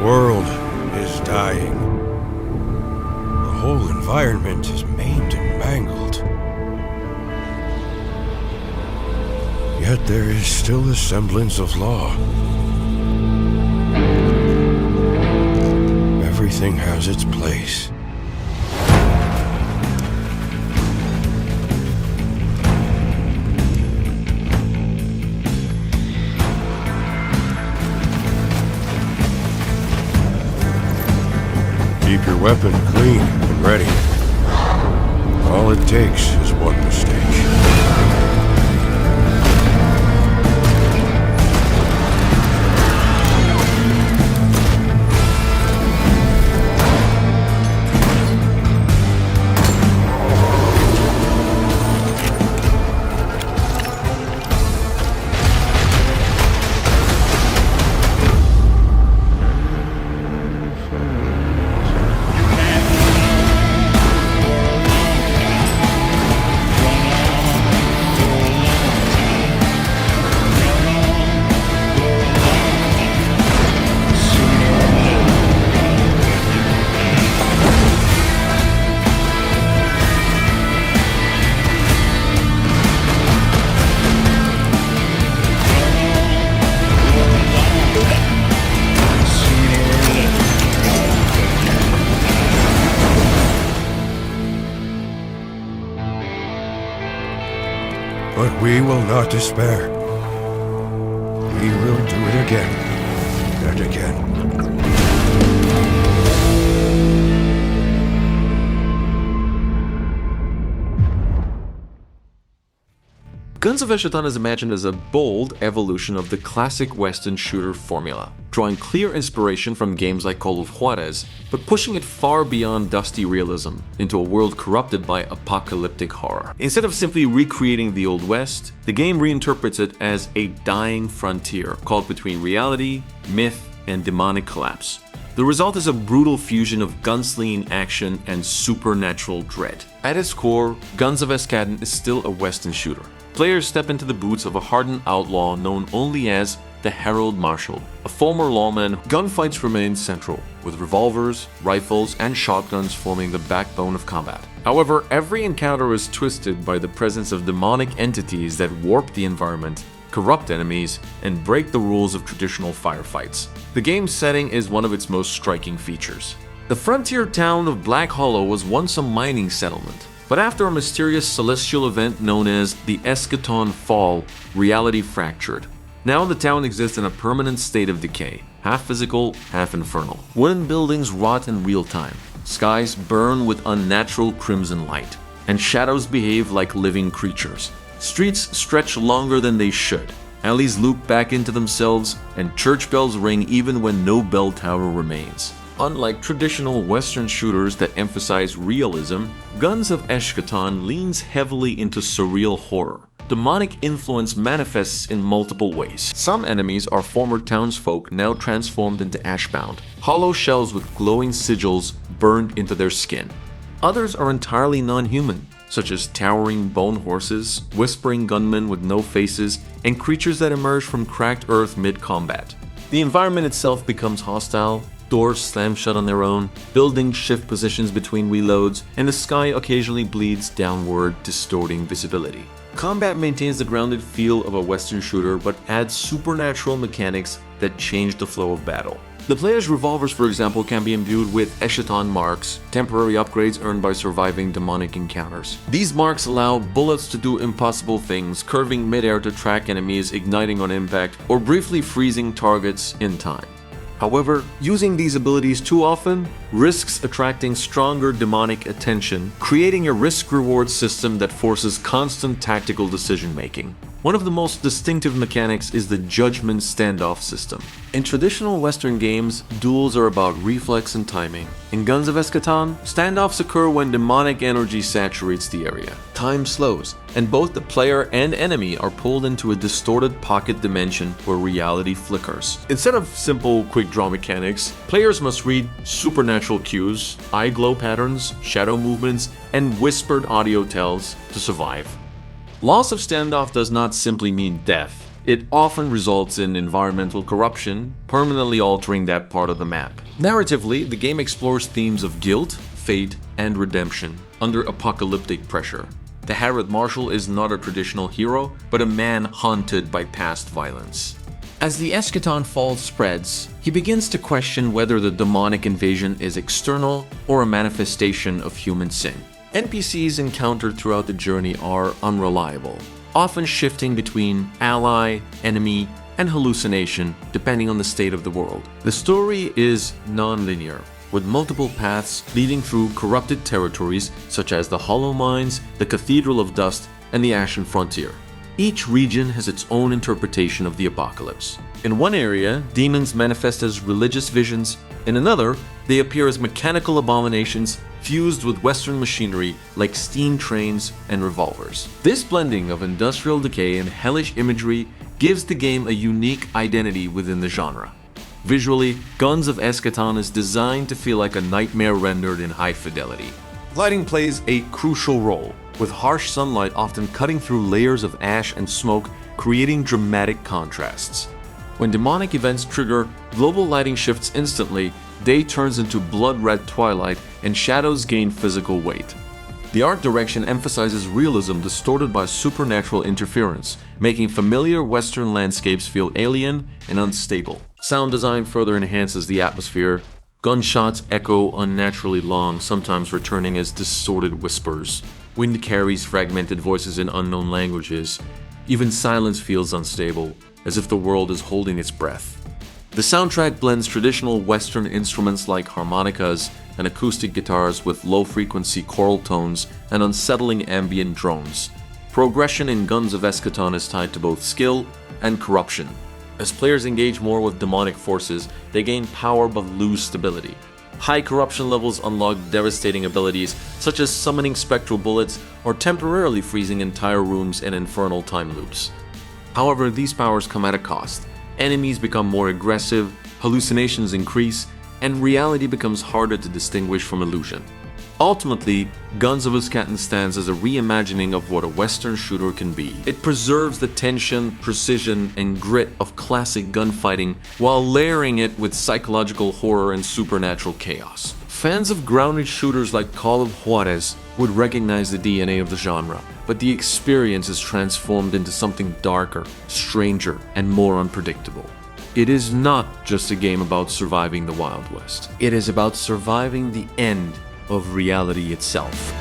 world is dying. The whole environment is maimed and mangled. Yet there is still a semblance of law. Everything has its place. Keep your weapon clean and ready. All it takes is one mistake. But we will not despair. We will do it again and again. Guns of Eschaton is imagined as a bold evolution of the classic Western shooter formula, drawing clear inspiration from games like Call of Juarez, but pushing it far beyond dusty realism into a world corrupted by apocalyptic horror. Instead of simply recreating the Old West, the game reinterprets it as a dying frontier caught between reality, myth, and demonic collapse. The result is a brutal fusion of gunslinging action and supernatural dread. At its core, Guns of Eschaton is still a Western shooter. Players step into the boots of a hardened outlaw known only as the Herald Marshal, a former lawman. Gunfights remain central, with revolvers, rifles, and shotguns forming the backbone of combat. However, every encounter is twisted by the presence of demonic entities that warp the environment, corrupt enemies, and break the rules of traditional firefights. The game's setting is one of its most striking features. The frontier town of Black Hollow was once a mining settlement. But after a mysterious celestial event known as the Eschaton Fall, reality fractured. Now the town exists in a permanent state of decay, half physical, half infernal. Wooden buildings rot in real time, skies burn with unnatural crimson light, and shadows behave like living creatures. Streets stretch longer than they should, alleys loop back into themselves, and church bells ring even when no bell tower remains. Unlike traditional Western shooters that emphasize realism, Guns of Eschaton leans heavily into surreal horror. Demonic influence manifests in multiple ways. Some enemies are former townsfolk now transformed into ashbound, hollow shells with glowing sigils burned into their skin. Others are entirely non-human, such as towering bone horses, whispering gunmen with no faces, and creatures that emerge from cracked earth mid-combat. The environment itself becomes hostile. Doors slam shut on their own, buildings shift positions between reloads, and the sky occasionally bleeds downward, distorting visibility. Combat maintains the grounded feel of a Western shooter, but adds supernatural mechanics that change the flow of battle. The player's revolvers, for example, can be imbued with Eschaton marks, temporary upgrades earned by surviving demonic encounters. These marks allow bullets to do impossible things, curving midair to track enemies, igniting on impact, or briefly freezing targets in time. However, using these abilities too often risks attracting stronger demonic attention, creating a risk-reward system that forces constant tactical decision-making. One of the most distinctive mechanics is the judgment standoff system. In traditional Western games, duels are about reflex and timing. In Guns of Eschaton, standoffs occur when demonic energy saturates the area. Time slows, and both the player and enemy are pulled into a distorted pocket dimension where reality flickers. Instead of simple quick draw mechanics, players must read supernatural cues, eye glow patterns, shadow movements, and whispered audio tells to survive. Loss of standoff does not simply mean death. It often results in environmental corruption, permanently altering that part of the map. Narratively, the game explores themes of guilt, fate, and redemption under apocalyptic pressure. The Harriet Marshal is not a traditional hero, but a man haunted by past violence. As the Eschaton fall spreads, he begins to question whether the demonic invasion is external or a manifestation of human sin. NPCs encountered throughout the journey are unreliable, often shifting between ally, enemy, and hallucination depending on the state of the world. The story is non-linear, with multiple paths leading through corrupted territories such as the Hollow Mines, the Cathedral of Dust, and the Ashen Frontier. Each region has its own interpretation of the apocalypse. In one area, demons manifest as religious visions. In another, they appear as mechanical abominations fused with Western machinery like steam trains and revolvers. This blending of industrial decay and hellish imagery gives the game a unique identity within the genre. Visually, Guns of Eschaton is designed to feel like a nightmare rendered in high fidelity. Lighting plays a crucial role, with harsh sunlight often cutting through layers of ash and smoke, creating dramatic contrasts. When demonic events trigger, global lighting shifts instantly, day turns into blood-red twilight, and shadows gain physical weight. The art direction emphasizes realism distorted by supernatural interference, making familiar Western landscapes feel alien and unstable. Sound design further enhances the atmosphere. Gunshots echo unnaturally long, sometimes returning as distorted whispers. Wind carries fragmented voices in unknown languages. Even silence feels unstable, as if the world is holding its breath. The soundtrack blends traditional Western instruments like harmonicas and acoustic guitars with low-frequency choral tones and unsettling ambient drones. Progression in Guns of Eschaton is tied to both skill and corruption. As players engage more with demonic forces, they gain power but lose stability. High corruption levels unlock devastating abilities such as summoning spectral bullets or temporarily freezing entire rooms in infernal time loops. However, these powers come at a cost. Enemies become more aggressive, hallucinations increase, and reality becomes harder to distinguish from illusion. Ultimately, Guns of Eschaton stands as a reimagining of what a Western shooter can be. It preserves the tension, precision, and grit of classic gunfighting while layering it with psychological horror and supernatural chaos. Fans of grounded shooters like Call of Juarez would recognize the DNA of the genre, but the experience is transformed into something darker, stranger, and more unpredictable. It is not just a game about surviving the Wild West. It is about surviving the end of reality itself.